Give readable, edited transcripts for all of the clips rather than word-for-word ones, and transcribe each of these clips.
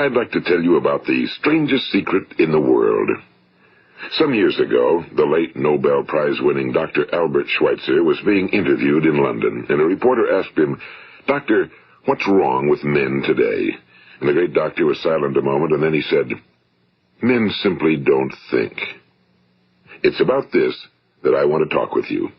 I'd like to tell you about the strangest secret in the world. Some years ago, the late Nobel Prize-winning Dr. Albert Schweitzer was being interviewed in London, and a reporter asked him, "Doctor, what's wrong with men today?" And the great doctor was silent a moment, and then he said, "Men simply don't think." It's about this that I want to talk with you.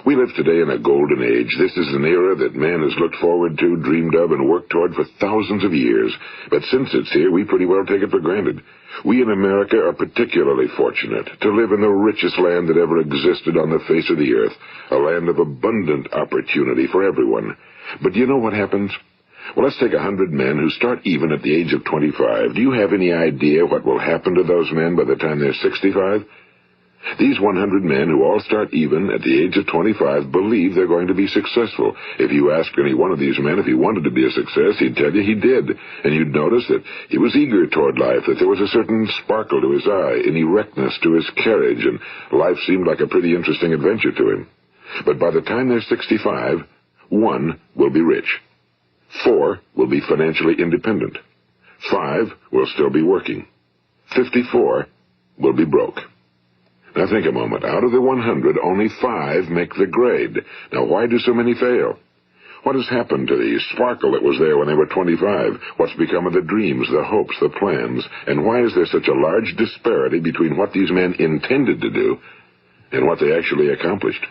We live today in a golden age. This is an era that man has looked forward to, dreamed of, and worked toward for thousands of years. But since it's here, we pretty well take it for granted. We in America are particularly fortunate to live in the richest land that ever existed on the face of the earth, a land of abundant opportunity for everyone. But do you know what happens? Well, let's take 100 men who start even at the age of 25. Do you have any idea what will happen to those men by the time they're 65? These 100 men who all start even at the age of 25 believe they're going to be successful. If you asked any one of these men if he wanted to be a success, he'd tell you he did. And you'd notice that he was eager toward life, that there was a certain sparkle to his eye, an erectness to his carriage, and life seemed like a pretty interesting adventure to him. But by the time they're 65, 1 will be rich. 4 will be financially independent. 5 will still be working. 54 will be broke. Now think a moment. Out of the 100, only 5 make the grade. Now why do so many fail? What has happened to the sparkle that was there when they were 25? What's become of the dreams, the hopes, the plans? And why is there such a large disparity between what these men intended to do and what they actually accomplished?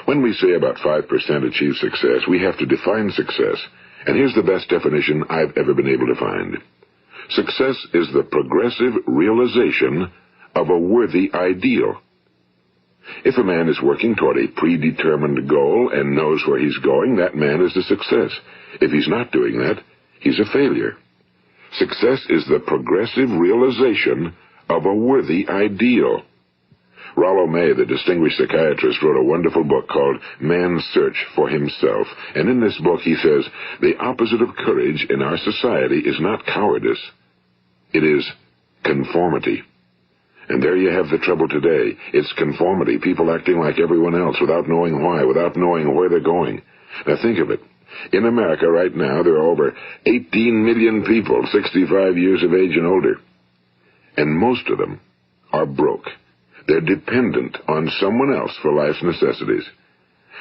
When we say about 5% achieve success, we have to define success. And here's the best definition I've ever been able to find. Success is the progressive realization of a worthy ideal. If a man is working toward a predetermined goal and knows where he's going, that man is a success. If he's not doing that, he's a failure. Success is the progressive realization of a worthy ideal. Rollo May, the distinguished psychiatrist, wrote a wonderful book called Man's Search for Himself. And in this book he says, the opposite of courage in our society is not cowardice. It is conformity. And there you have the trouble today. It's conformity, people acting like everyone else without knowing why, without knowing where they're going. Now think of it. In America right now, there are over 18 million people 65 years of age and older. And most of them are broke. They're dependent on someone else for life's necessities.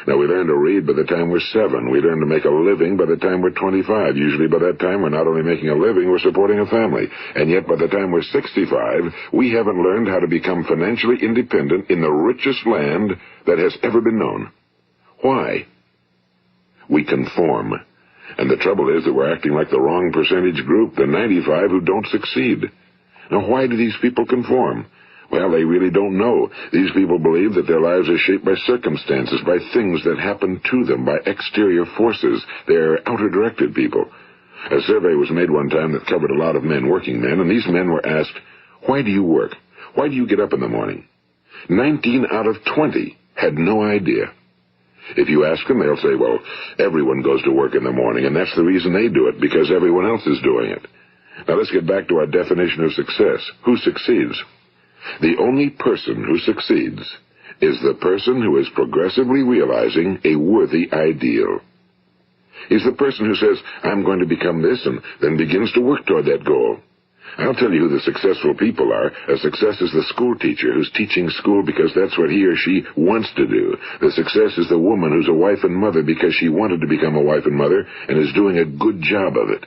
Now, we learn to read by the time we're 7. We learn to make a living by the time we're 25. Usually by that time, we're not only making a living, we're supporting a family. And yet by the time we're 65, we haven't learned how to become financially independent in the richest land that has ever been known. Why? We conform. And the trouble is that we're acting like the wrong percentage group, the 95 who don't succeed. Now, why do these people conform? Well, they really don't know. These people believe that their lives are shaped by circumstances, by things that happen to them, by exterior forces. They're outer-directed people. A survey was made one time that covered a lot of men, working men, and these men were asked, "Why do you work? Why do you get up in the morning?" 19 out of 20 had no idea. If you ask them, they'll say, well, everyone goes to work in the morning, and that's the reason they do it, because everyone else is doing it. Now let's get back to our definition of success. Who succeeds? The only person who succeeds is the person who is progressively realizing a worthy ideal. He's the person who says, I'm going to become this, and then begins to work toward that goal. I'll tell you who the successful people are. A success is the school teacher who's teaching school because that's what he or she wants to do. The success is the woman who's a wife and mother because she wanted to become a wife and mother and is doing a good job of it.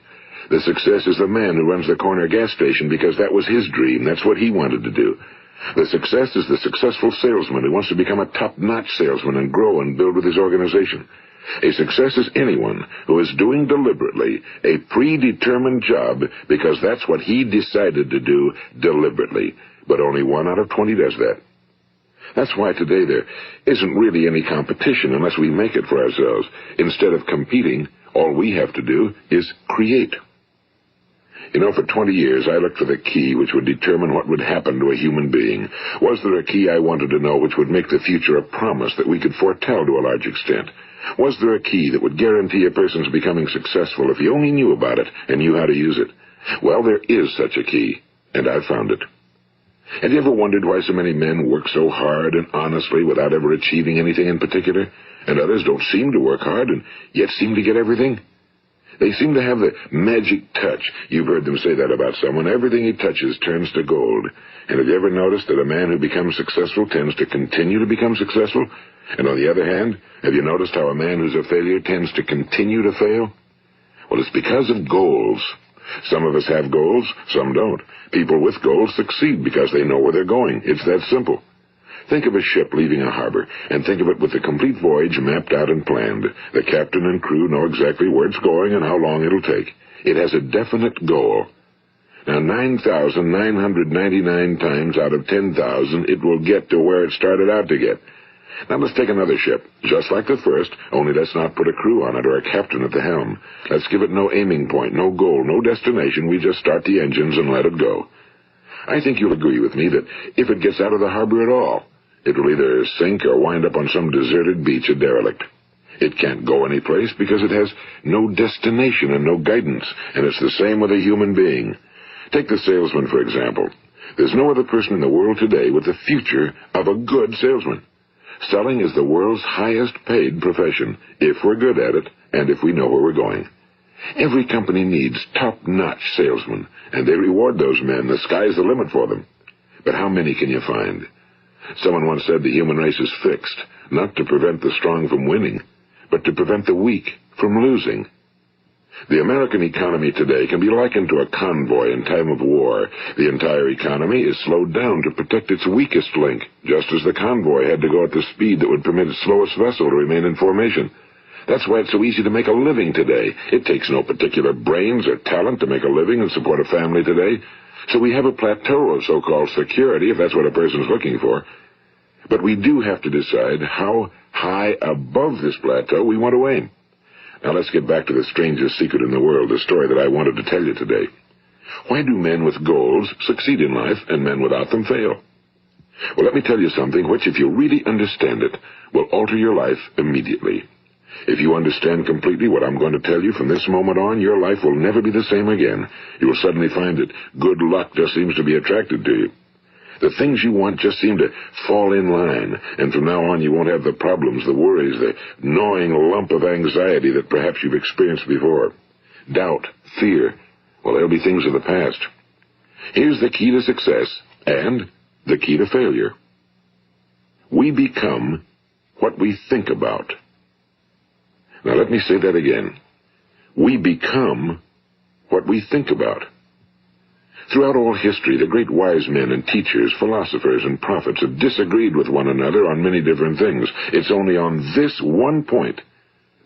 The success is the man who runs the corner gas station because that was his dream. That's what he wanted to do. The success is the successful salesman who wants to become a top-notch salesman and grow and build with his organization. A success is anyone who is doing deliberately a predetermined job because that's what he decided to do deliberately. But only 1 out of 20 does that. That's why today there isn't really any competition unless we make it for ourselves. Instead of competing, all we have to do is create. You know, for 20 years, I looked for the key which would determine what would happen to a human being. Was there a key I wanted to know which would make the future a promise that we could foretell to a large extent? Was there a key that would guarantee a person's becoming successful if he only knew about it and knew how to use it? Well, there is such a key, and I've found it. Have you ever wondered why so many men work so hard and honestly without ever achieving anything in particular, and others don't seem to work hard and yet seem to get everything? They seem to have the magic touch. You've heard them say that about someone. Everything he touches turns to gold. And have you ever noticed that a man who becomes successful tends to continue to become successful? And on the other hand, have you noticed how a man who's a failure tends to continue to fail? Well, it's because of goals. Some of us have goals, some don't. People with goals succeed because they know where they're going. It's that simple. Think of a ship leaving a harbor, and think of it with the complete voyage mapped out and planned. The captain and crew know exactly where it's going and how long it'll take. It has a definite goal. Now, 9,999 times out of 10,000, it will get to where it started out to get. Now let's take another ship, just like the first, only let's not put a crew on it or a captain at the helm. Let's give it no aiming point, no goal, no destination. We just start the engines and let it go. I think you'll agree with me that if it gets out of the harbor at all, it will either sink or wind up on some deserted beach, a derelict. It can't go anyplace because it has no destination and no guidance, and it's the same with a human being. Take the salesman, for example. There's no other person in the world today with the future of a good salesman. Selling is the world's highest paid profession, if we're good at it, and if we know where we're going. Every company needs top-notch salesmen, and they reward those men. The sky's the limit for them. But how many can you find? Someone once said the human race is fixed, not to prevent the strong from winning, but to prevent the weak from losing. The American economy today can be likened to a convoy in time of war. The entire economy is slowed down to protect its weakest link, just as the convoy had to go at the speed that would permit its slowest vessel to remain in formation. That's why it's so easy to make a living today. It takes no particular brains or talent to make a living and support a family today. So we have a plateau of so-called security, if that's what a person's looking for. But we do have to decide how high above this plateau we want to aim. Now let's get back to the strangest secret in the world, the story that I wanted to tell you today. Why do men with goals succeed in life and men without them fail? Well, let me tell you something which, if you really understand it, will alter your life immediately. If you understand completely what I'm going to tell you from this moment on, your life will never be the same again. You will suddenly find that good luck just seems to be attracted to you. The things you want just seem to fall in line, and from now on you won't have the problems, the worries, the gnawing lump of anxiety that perhaps you've experienced before. Doubt, fear, well, they'll be things of the past. Here's the key to success and the key to failure. We become what we think about. Now let me say that again. We become what we think about. Throughout all history, the great wise men and teachers, philosophers and prophets have disagreed with one another on many different things. It's only on this one point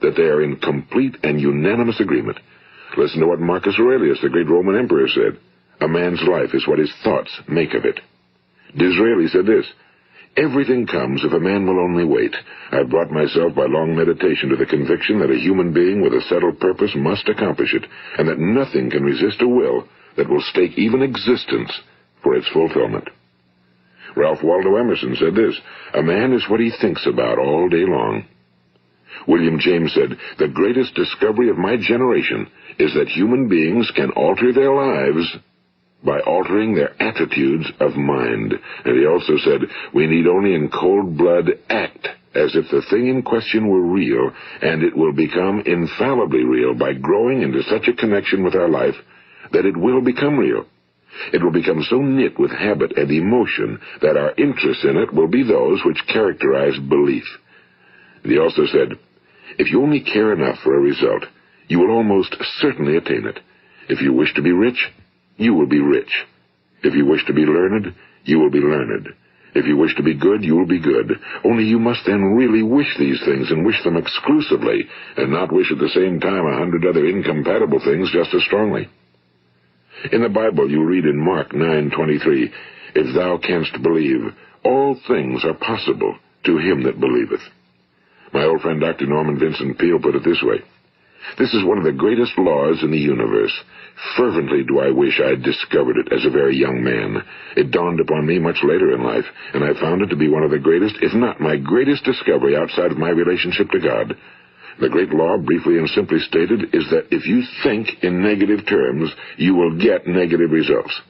that they are in complete and unanimous agreement. Listen to what Marcus Aurelius, the great Roman emperor, said. A man's life is what his thoughts make of it. Disraeli said this, everything comes if a man will only wait. I've brought myself by long meditation to the conviction that a human being with a settled purpose must accomplish it, and that nothing can resist a will that will stake even existence for its fulfillment. Ralph Waldo Emerson said this, a man is what he thinks about all day long. William James said, the greatest discovery of my generation is that human beings can alter their lives by altering their attitudes of mind. And he also said, we need only in cold blood act as if the thing in question were real, and it will become infallibly real by growing into such a connection with our life that it will become real. It will become so knit with habit and emotion that our interest in it will be those which characterize belief. And he also said, if you only care enough for a result, you will almost certainly attain it. If you wish to be rich, you will be rich. If you wish to be learned, you will be learned. If you wish to be good, you will be good. Only you must then really wish these things and wish them exclusively, and not wish at the same time 100 other incompatible things just as strongly. In the Bible, you read in Mark 9:23, if thou canst believe, all things are possible to him that believeth. My old friend Dr. Norman Vincent Peale put it this way, this is one of the greatest laws in the universe. Fervently do I wish I had discovered it as a very young man. It dawned upon me much later in life, and I found it to be one of the greatest, if not my greatest discovery outside of my relationship to God. The great law, briefly and simply stated, is that if you think in negative terms, you will get negative results.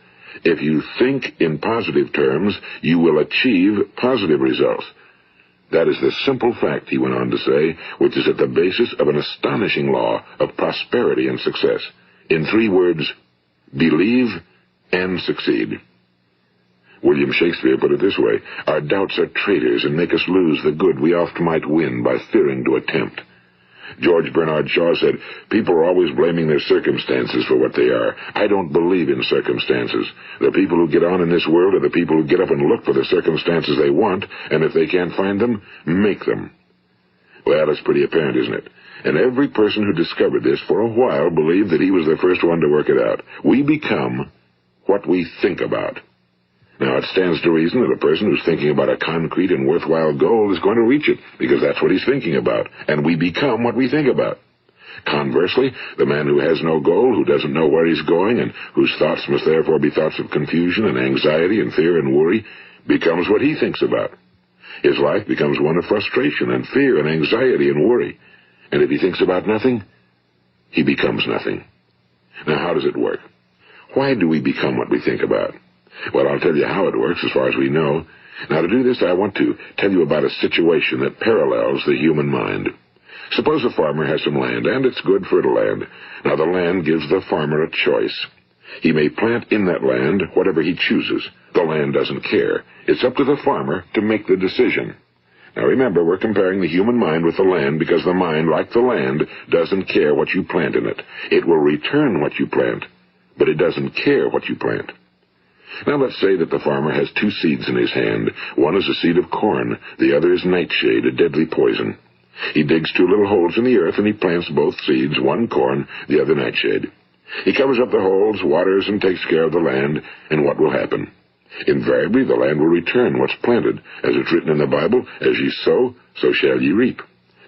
If you think in positive terms, you will achieve positive results. That is the simple fact, he went on to say, which is at the basis of an astonishing law of prosperity and success. In 3 words, believe and succeed. William Shakespeare put it this way: our doubts are traitors and make us lose the good we oft might win by fearing to attempt. George Bernard Shaw said, people are always blaming their circumstances for what they are. I don't believe in circumstances. The people who get on in this world are the people who get up and look for the circumstances they want, and if they can't find them, make them. Well, it's pretty apparent, isn't it? And every person who discovered this for a while believed that he was the first one to work it out. We become what we think about. Now, it stands to reason that a person who's thinking about a concrete and worthwhile goal is going to reach it, because that's what he's thinking about, and we become what we think about. Conversely, the man who has no goal, who doesn't know where he's going, and whose thoughts must therefore be thoughts of confusion and anxiety and fear and worry, becomes what he thinks about. His life becomes one of frustration and fear and anxiety and worry. And if he thinks about nothing, he becomes nothing. Now, how does it work? Why do we become what we think about? Well, I'll tell you how it works as far as we know. Now, to do this, I want to tell you about a situation that parallels the human mind. Suppose a farmer has some land, and it's good fertile land. Now, the land gives the farmer a choice. He may plant in that land whatever he chooses. The land doesn't care. It's up to the farmer to make the decision. Now, remember, we're comparing the human mind with the land because the mind, like the land, doesn't care what you plant in it. It will return what you plant, but it doesn't care what you plant. Now, let's say that the farmer has 2 seeds in his hand. One is a seed of corn. The other is nightshade, a deadly poison. He digs 2 little holes in the earth, and he plants both seeds, one corn, the other nightshade. He covers up the holes, waters, and takes care of the land, and what will happen? Invariably, the land will return what's planted. As it's written in the Bible, as ye sow, so shall ye reap.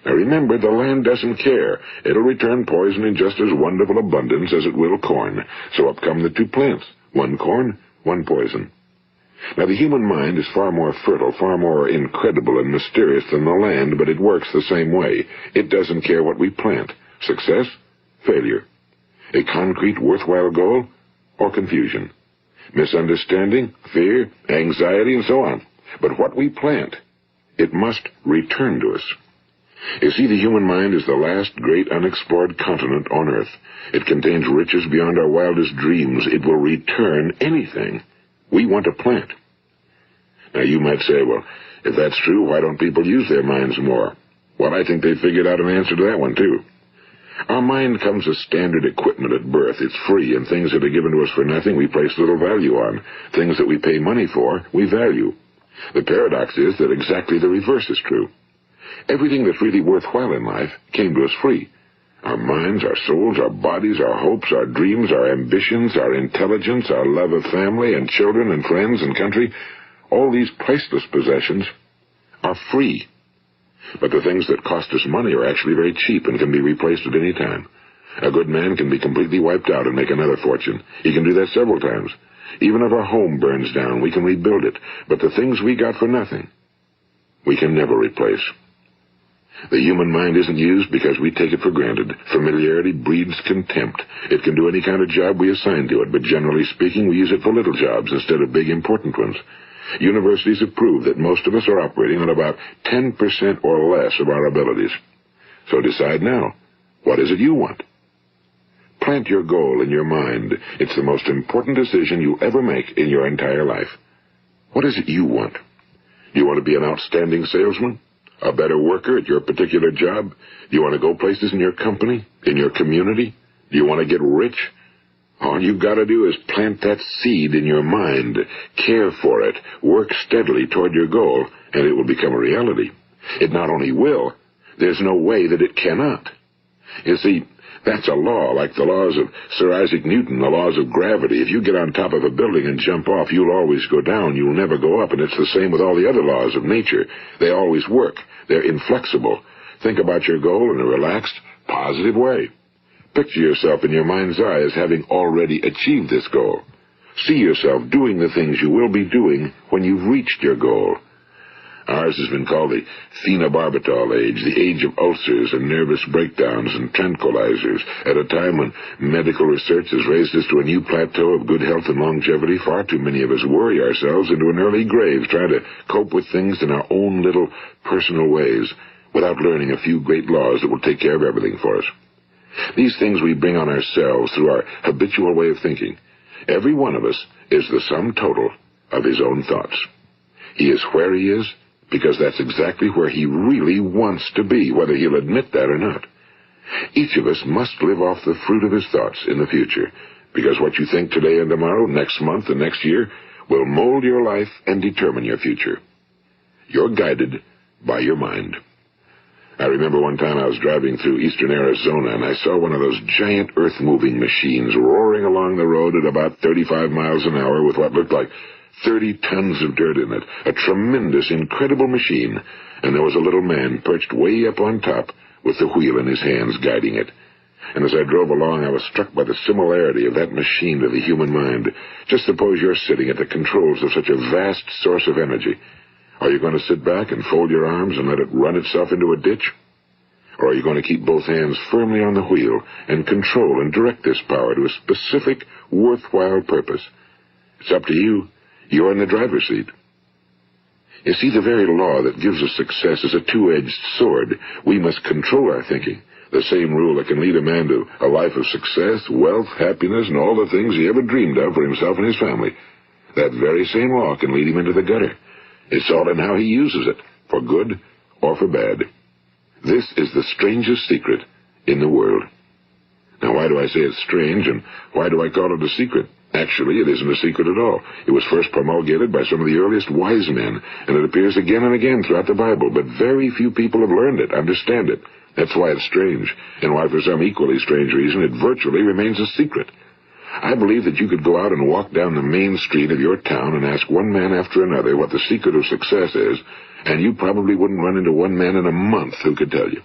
Now remember, the land doesn't care. It'll return poison in just as wonderful abundance as it will corn. So up come the 2 plants, one corn, one poison. Now, the human mind is far more fertile, far more incredible and mysterious than the land, but it works the same way. It doesn't care what we plant. Success, failure. A concrete, worthwhile goal, or confusion. Misunderstanding, fear, anxiety, and so on. But what we plant, it must return to us. You see, the human mind is the last great unexplored continent on Earth. It contains riches beyond our wildest dreams. It will return anything we want to plant. Now, you might say, well, if that's true, why don't people use their minds more? Well, I think they figured out an answer to that one, too. Our mind comes as standard equipment at birth. It's free, and things that are given to us for nothing we place little value on. Things that we pay money for, we value. The paradox is that exactly the reverse is true. Everything that's really worthwhile in life came to us free. Our minds, our souls, our bodies, our hopes, our dreams, our ambitions, our intelligence, our love of family and children and friends and country, all these priceless possessions are free. But the things that cost us money are actually very cheap and can be replaced at any time. A good man can be completely wiped out and make another fortune. He can do that several times. Even if our home burns down, we can rebuild it. But the things we got for nothing, we can never replace. The human mind isn't used because we take it for granted. Familiarity breeds contempt. It can do any kind of job we assign to it, but generally speaking, we use it for little jobs instead of big, important ones. Universities have proved that most of us are operating on about 10% or less of our abilities. So decide now, what is it you want? Plant your goal in your mind. It's the most important decision you'll ever make in your entire life. What is it you want? Do you want to be an outstanding salesman? A better worker at your particular job? Do you want to go places in your company, in your community? Do you want to get rich? All you've got to do is plant that seed in your mind, care for it, work steadily toward your goal, and it will become a reality. It not only will, there's no way that it cannot. You see, that's a law, like the laws of Sir Isaac Newton, the laws of gravity. If you get on top of a building and jump off, you'll always go down. You'll never go up, and it's the same with all the other laws of nature. They always work. They're inflexible. Think about your goal in a relaxed, positive way. Picture yourself in your mind's eye as having already achieved this goal. See yourself doing the things you will be doing when you've reached your goal. Ours has been called the phenobarbital age, the age of ulcers and nervous breakdowns and tranquilizers. At a time when medical research has raised us to a new plateau of good health and longevity, far too many of us worry ourselves into an early grave trying to cope with things in our own little personal ways without learning a few great laws that will take care of everything for us. These things we bring on ourselves through our habitual way of thinking. Every one of us is the sum total of his own thoughts. He is where he is because that's exactly where he really wants to be, whether he'll admit that or not. Each of us must live off the fruit of his thoughts in the future, because what you think today and tomorrow, next month and next year, will mold your life and determine your future. You're guided by your mind. I remember one time I was driving through eastern Arizona, and I saw one of those giant earth-moving machines roaring along the road at about 35 miles an hour with what looked like 30 tons of dirt in it, a tremendous, incredible machine, and there was a little man perched way up on top with the wheel in his hands guiding it. And as I drove along, I was struck by the similarity of that machine to the human mind. Just suppose you're sitting at the controls of such a vast source of energy. Are you going to sit back and fold your arms and let it run itself into a ditch? Or are you going to keep both hands firmly on the wheel and control and direct this power to a specific, worthwhile purpose? It's up to you. You're in the driver's seat. You see, the very law that gives us success is a two-edged sword. We must control our thinking. The same rule that can lead a man to a life of success, wealth, happiness, and all the things he ever dreamed of for himself and his family. That very same law can lead him into the gutter. It's all in how he uses it, for good or for bad. This is the strangest secret in the world. Now, why do I say it's strange, and why do I call it a secret? Actually, it isn't a secret at all. It was first promulgated by some of the earliest wise men, and it appears again and again throughout the Bible, but very few people have learned it, understand it. That's why it's strange, and why for some equally strange reason it virtually remains a secret. I believe that you could go out and walk down the main street of your town and ask one man after another what the secret of success is, and you probably wouldn't run into one man in a month who could tell you.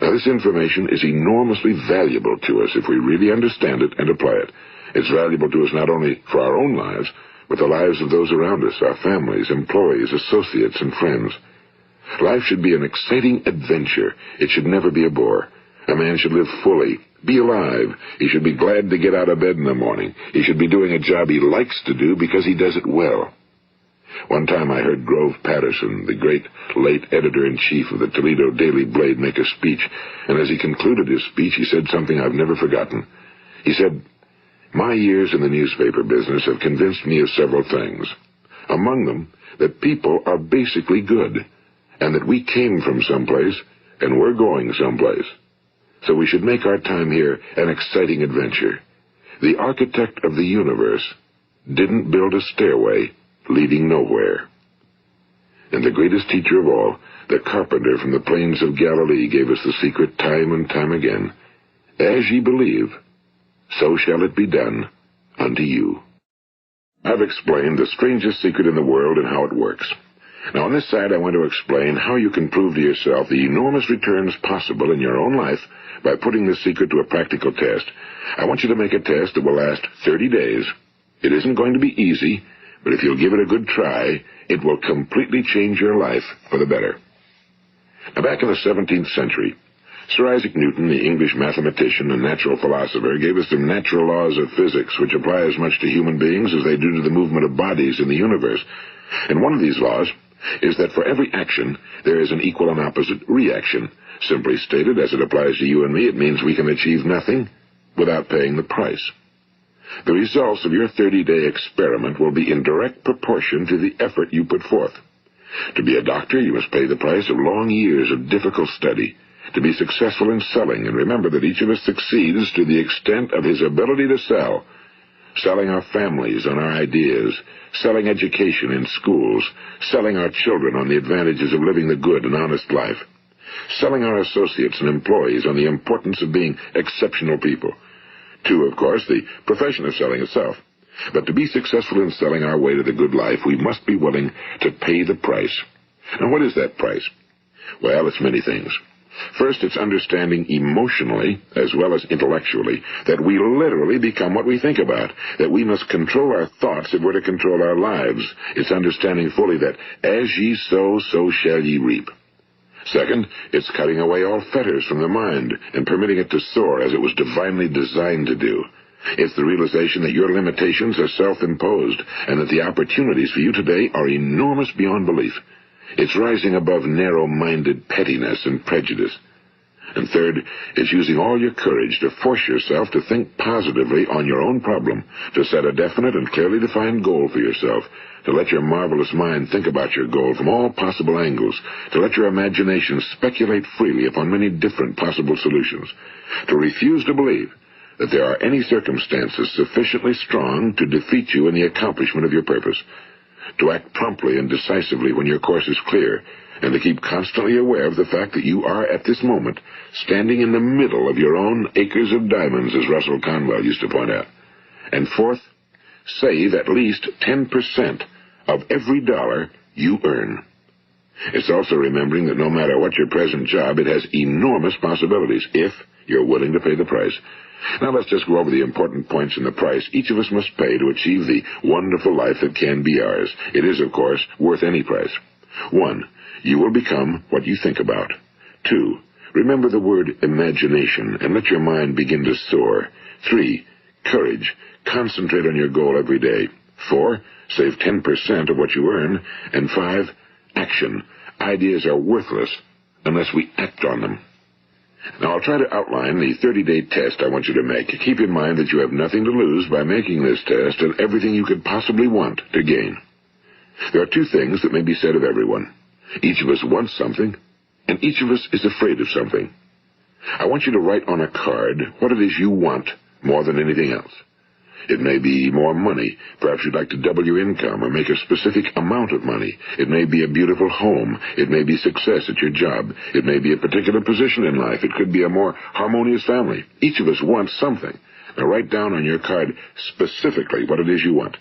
Now, this information is enormously valuable to us if we really understand it and apply it. It's valuable to us not only for our own lives, but the lives of those around us, our families, employees, associates, and friends. Life should be an exciting adventure. It should never be a bore. A man should live fully, be alive. He should be glad to get out of bed in the morning. He should be doing a job he likes to do because he does it well. One time I heard Grove Patterson, the great late editor-in-chief of the Toledo Daily Blade, make a speech, and as he concluded his speech, he said something I've never forgotten. He said, "My years in the newspaper business have convinced me of several things. Among them, that people are basically good, and that we came from someplace, and we're going someplace. So we should make our time here an exciting adventure. The architect of the universe didn't build a stairway leading nowhere." And the greatest teacher of all, the carpenter from the plains of Galilee, gave us the secret time and time again. As ye believe, so shall it be done unto you. I've explained the strangest secret in the world and how it works. Now, on this side, I want to explain how you can prove to yourself the enormous returns possible in your own life by putting this secret to a practical test. I want you to make a test that will last 30 days. It isn't going to be easy, but if you'll give it a good try, it will completely change your life for the better. Now, back in the 17th century, Sir Isaac Newton, the English mathematician and natural philosopher, gave us some natural laws of physics which apply as much to human beings as they do to the movement of bodies in the universe. And one of these laws is that for every action, there is an equal and opposite reaction. Simply stated, as it applies to you and me, it means we can achieve nothing without paying the price. The results of your 30-day experiment will be in direct proportion to the effort you put forth. To be a doctor, you must pay the price of long years of difficult study. To be successful in selling, and remember that each of us succeeds to the extent of his ability to sell. Selling our families on our ideas, selling education in schools, selling our children on the advantages of living the good and honest life, selling our associates and employees on the importance of being exceptional people. To, of course, the profession of selling itself. But to be successful in selling our way to the good life, we must be willing to pay the price. Now, what is that price? Well, it's many things. First, it's understanding emotionally, as well as intellectually, that we literally become what we think about, that we must control our thoughts if we're to control our lives. It's understanding fully that as ye sow, so shall ye reap. Second, it's cutting away all fetters from the mind and permitting it to soar as it was divinely designed to do. It's the realization that your limitations are self-imposed and that the opportunities for you today are enormous beyond belief. It's rising above narrow-minded pettiness and prejudice. And third, it's using all your courage to force yourself to think positively on your own problem, to set a definite and clearly defined goal for yourself, to let your marvelous mind think about your goal from all possible angles, to let your imagination speculate freely upon many different possible solutions, to refuse to believe that there are any circumstances sufficiently strong to defeat you in the accomplishment of your purpose, to act promptly and decisively when your course is clear, and to keep constantly aware of the fact that you are, at this moment, standing in the middle of your own acres of diamonds, as Russell Conwell used to point out. And fourth, save at least 10% of every dollar you earn. It's also remembering that no matter what your present job, it has enormous possibilities, if you're willing to pay the price. Now let's just go over the important points in the price each of us must pay to achieve the wonderful life that can be ours. It is, of course, worth any price. 1. You will become what you think about. 2. Remember the word imagination and let your mind begin to soar. 3. Courage. Concentrate on your goal every day. 4. Save 10% of what you earn. And 5. Action. Ideas are worthless unless we act on them. Now, I'll try to outline the 30-day test I want you to make. Keep in mind that you have nothing to lose by making this test and everything you could possibly want to gain. There are two things that may be said of everyone. Each of us wants something, and each of us is afraid of something. I want you to write on a card what it is you want more than anything else. It may be more money. Perhaps you'd like to double your income or make a specific amount of money. It may be a beautiful home. It may be success at your job. It may be a particular position in life. It could be a more harmonious family. Each of us wants something. Now write down on your card specifically what it is you want.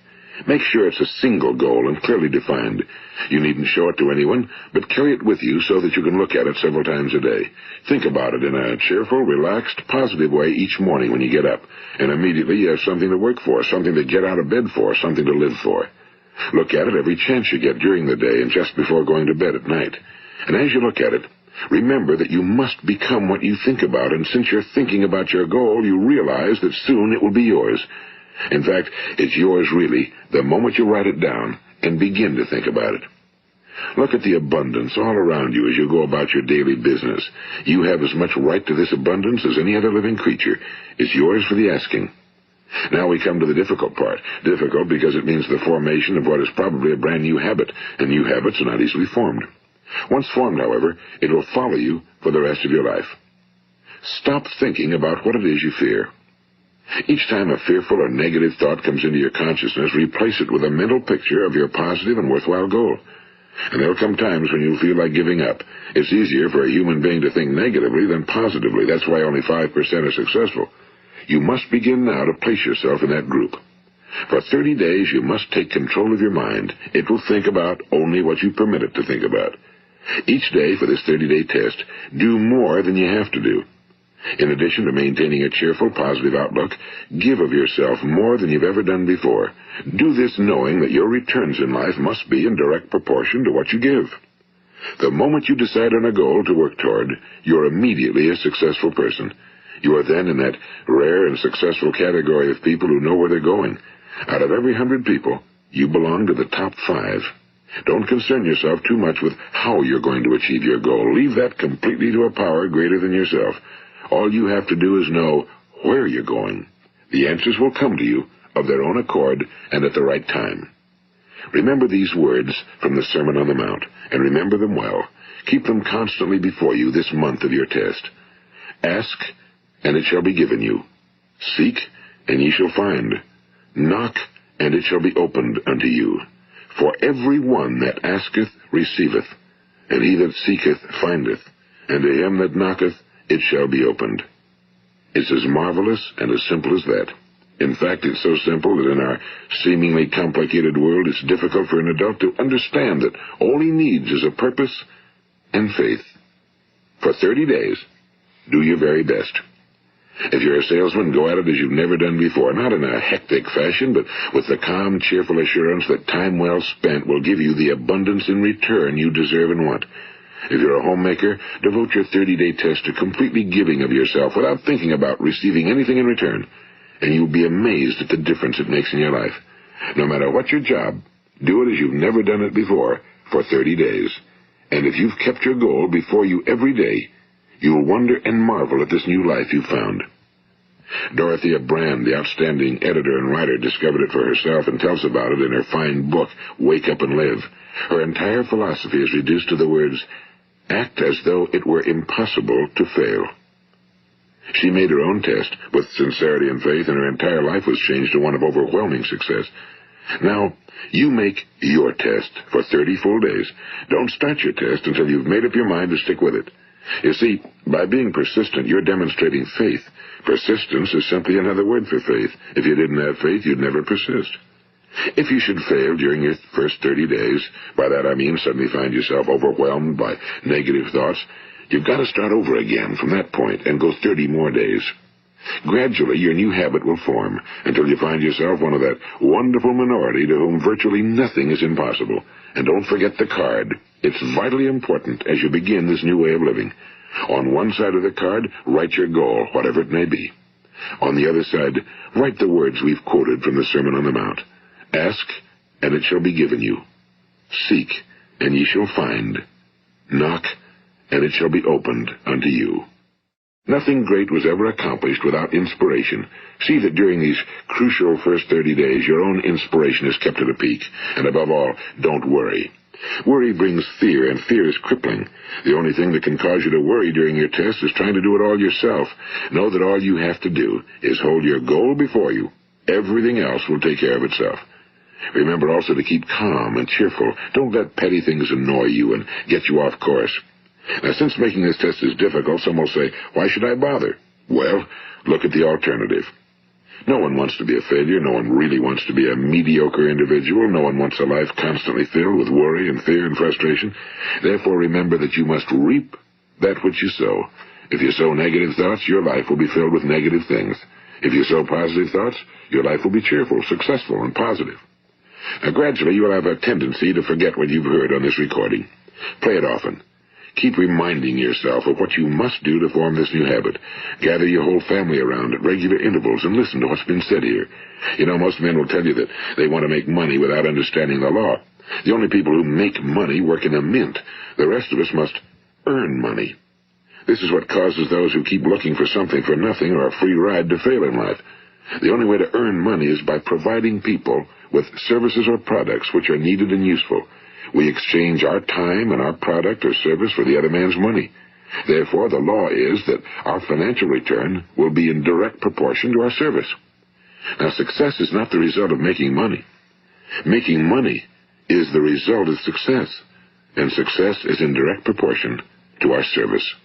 Make sure it's a single goal and clearly defined. You needn't show it to anyone, but carry it with you so that you can look at it several times a day. Think about it in a cheerful, relaxed, positive way each morning when you get up, and immediately you have something to work for, something to get out of bed for, something to live for. Look at it every chance you get during the day and just before going to bed at night. And as you look at it, remember that you must become what you think about, and since you're thinking about your goal, you realize that soon it will be yours. In fact, it's yours really the moment you write it down and begin to think about it. Look at the abundance all around you as you go about your daily business. You have as much right to this abundance as any other living creature. It's yours for the asking. Now we come to the difficult part. Difficult because it means the formation of what is probably a brand new habit, and new habits are not easily formed. Once formed, however, it will follow you for the rest of your life. Stop thinking about what it is you fear. Each time a fearful or negative thought comes into your consciousness, replace it with a mental picture of your positive and worthwhile goal. And there'll come times when you'll feel like giving up. It's easier for a human being to think negatively than positively. That's why only 5% are successful. You must begin now to place yourself in that group. For 30 days, you must take control of your mind. It will think about only what you permit it to think about. Each day for this 30-day test, do more than you have to do. In addition to maintaining a cheerful, positive outlook, give of yourself more than you've ever done before. Do this knowing that your returns in life must be in direct proportion to what you give. The moment you decide on a goal to work toward, you're immediately a successful person. You are then in that rare and successful category of people who know where they're going. Out of every 100 people, you belong to the top 5. Don't concern yourself too much with how you're going to achieve your goal. Leave that completely to a power greater than yourself. All you have to do is know where you're going. The answers will come to you of their own accord and at the right time. Remember these words from the Sermon on the Mount, and remember them well. Keep them constantly before you this month of your test. Ask, and it shall be given you. Seek, and ye shall find. Knock, and it shall be opened unto you. For every one that asketh receiveth, and he that seeketh findeth, and to him that knocketh it shall be opened. It's as marvelous and as simple as that. In fact, it's so simple that in our seemingly complicated world, it's difficult for an adult to understand that all he needs is a purpose and faith. For 30 days, do your very best. If you're a salesman, go at it as you've never done before, not in a hectic fashion, but with the calm, cheerful assurance that time well spent will give you the abundance in return you deserve and want. If you're a homemaker, devote your 30-day test to completely giving of yourself without thinking about receiving anything in return, and you'll be amazed at the difference it makes in your life. No matter what your job, do it as you've never done it before for 30 days. And if you've kept your goal before you every day, you'll wonder and marvel at this new life you've found. Dorothea Brand, the outstanding editor and writer, discovered it for herself and tells about it in her fine book, Wake Up and Live. Her entire philosophy is reduced to the words, act as though it were impossible to fail. She made her own test with sincerity and faith, and her entire life was changed to one of overwhelming success. Now, you make your test for 30 full days. Don't start your test until you've made up your mind to stick with it. You see, by being persistent, you're demonstrating faith. Persistence is simply another word for faith. If you didn't have faith, you'd never persist. If you should fail during your first 30 days, by that I mean suddenly find yourself overwhelmed by negative thoughts, you've got to start over again from that point and go 30 more days. Gradually, your new habit will form until you find yourself one of that wonderful minority to whom virtually nothing is impossible. And don't forget the card. It's vitally important as you begin this new way of living. On one side of the card, write your goal, whatever it may be. On the other side, write the words we've quoted from the Sermon on the Mount. Ask, and it shall be given you. Seek, and ye shall find. Knock, and it shall be opened unto you. Nothing great was ever accomplished without inspiration. See that during these crucial first 30 days, your own inspiration is kept at a peak. And above all, don't worry. Worry brings fear, and fear is crippling. The only thing that can cause you to worry during your test is trying to do it all yourself. Know that all you have to do is hold your goal before you. Everything else will take care of itself. Remember also to keep calm and cheerful. Don't let petty things annoy you and get you off course. Now, since making this test is difficult, some will say, why should I bother? Well, look at the alternative. No one wants to be a failure. No one really wants to be a mediocre individual. No one wants a life constantly filled with worry and fear and frustration. Therefore, remember that you must reap that which you sow. If you sow negative thoughts, your life will be filled with negative things. If you sow positive thoughts, your life will be cheerful, successful, and positive. Now, gradually, you will have a tendency to forget what you've heard on this recording. Play it often. Keep reminding yourself of what you must do to form this new habit. Gather your whole family around at regular intervals and listen to what's been said here. You know, most men will tell you that they want to make money without understanding the law. The only people who make money work in a mint. The rest of us must earn money. This is what causes those who keep looking for something for nothing or a free ride to fail in life. The only way to earn money is by providing people with services or products which are needed and useful. We exchange our time and our product or service for the other man's money. Therefore, the law is that our financial return will be in direct proportion to our service. Now, success is not the result of making money. Making money is the result of success, and success is in direct proportion to our service.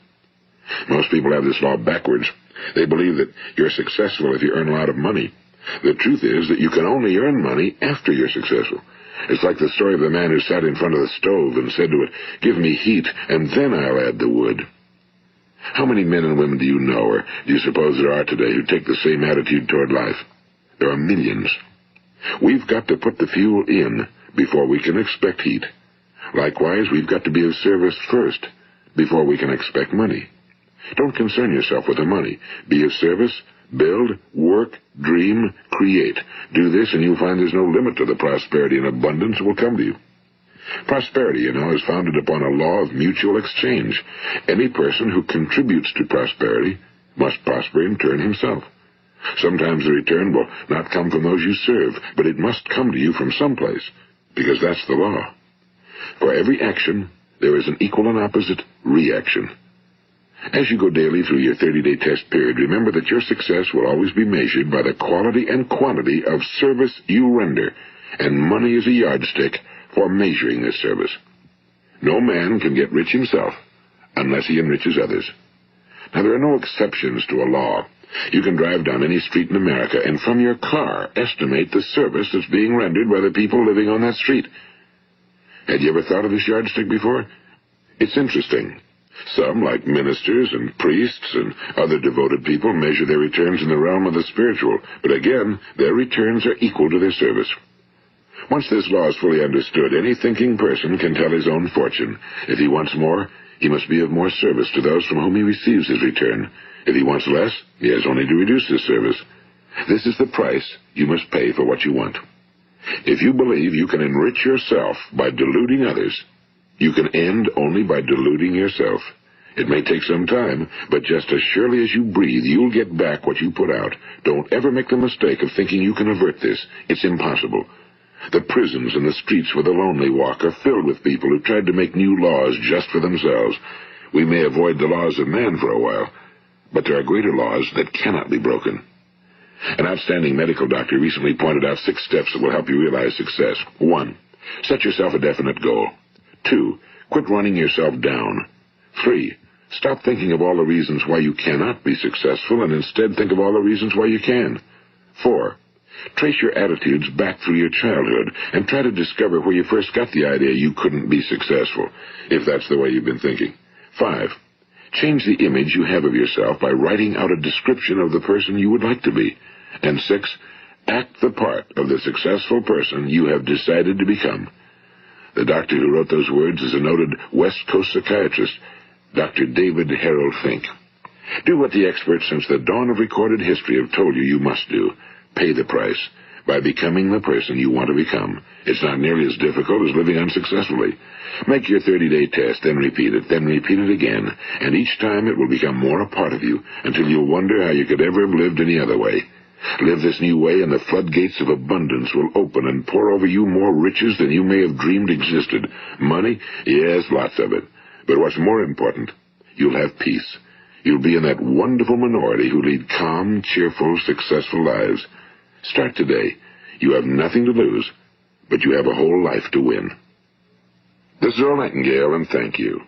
Most people have this law backwards. They believe that you're successful if you earn a lot of money. The truth is that you can only earn money after you're successful. It's like the story of the man who sat in front of the stove and said to it, give me heat, and then I'll add the wood. How many men and women do you know, or do you suppose there are today, who take the same attitude toward life? There are millions. We've got to put the fuel in before we can expect heat. Likewise, we've got to be of service first before we can expect money. Don't concern yourself with the money. Be of service, build, work, dream, create. Do this, and you'll find there's no limit to the prosperity and abundance that will come to you. Prosperity, you know, is founded upon a law of mutual exchange. Any person who contributes to prosperity must prosper in turn himself. Sometimes the return will not come from those you serve, but it must come to you from someplace, because that's the law. For every action, there is an equal and opposite reaction. As you go daily through your 30-day test period, remember that your success will always be measured by the quality and quantity of service you render, and money is a yardstick for measuring this service. No man can get rich himself unless he enriches others. Now, there are no exceptions to a law. You can drive down any street in America and from your car estimate the service that's being rendered by the people living on that street. Had you ever thought of this yardstick before? It's interesting. Some, like ministers and priests and other devoted people, measure their returns in the realm of the spiritual, but again, their returns are equal to their service. Once this law is fully understood, any thinking person can tell his own fortune. If he wants more, he must be of more service to those from whom he receives his return. If he wants less, he has only to reduce his service. This is the price you must pay for what you want. If you believe you can enrich yourself by deluding others, you can end only by deluding yourself. It may take some time, but just as surely as you breathe, you'll get back what you put out. Don't ever make the mistake of thinking you can avert this. It's impossible. The prisons and the streets where the lonely walk are filled with people who tried to make new laws just for themselves. We may avoid the laws of man for a while, but there are greater laws that cannot be broken. An outstanding medical doctor recently pointed out 6 steps that will help you realize success. 1. Set yourself a definite goal. 2. Quit running yourself down. 3. Stop thinking of all the reasons why you cannot be successful and instead think of all the reasons why you can. 4. Trace your attitudes back through your childhood and try to discover where you first got the idea you couldn't be successful, if that's the way you've been thinking. 5. Change the image you have of yourself by writing out a description of the person you would like to be. And 6. Act the part of the successful person you have decided to become. The doctor who wrote those words is a noted West Coast psychiatrist, Dr. David Harold Fink. Do what the experts since the dawn of recorded history have told you you must do. Pay the price by becoming the person you want to become. It's not nearly as difficult as living unsuccessfully. Make your 30-day test, then repeat it again, and each time it will become more a part of you until you'll wonder how you could ever have lived any other way. Live this new way and the floodgates of abundance will open and pour over you more riches than you may have dreamed existed. Money? Yes, lots of it. But what's more important, you'll have peace. You'll be in that wonderful minority who lead calm, cheerful, successful lives. Start today. You have nothing to lose, but you have a whole life to win. This is Earl Nightingale, and thank you.